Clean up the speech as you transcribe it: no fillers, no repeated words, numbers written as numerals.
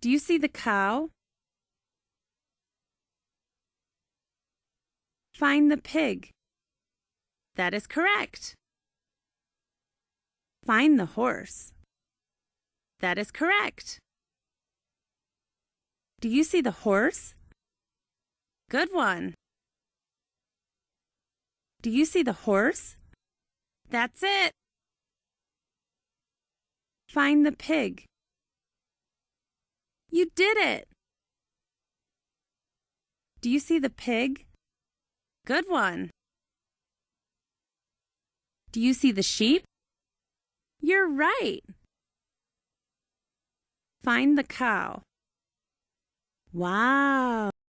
Do you see the cow? Find the pig. That is correct. Find the horse. That is correct. Do you see the horse? Good one. Do you see the horse? That's it. Find the pig. You did it. Do you see the pig? Good one. Do you see the sheep? You're right. Find the cow. Wow.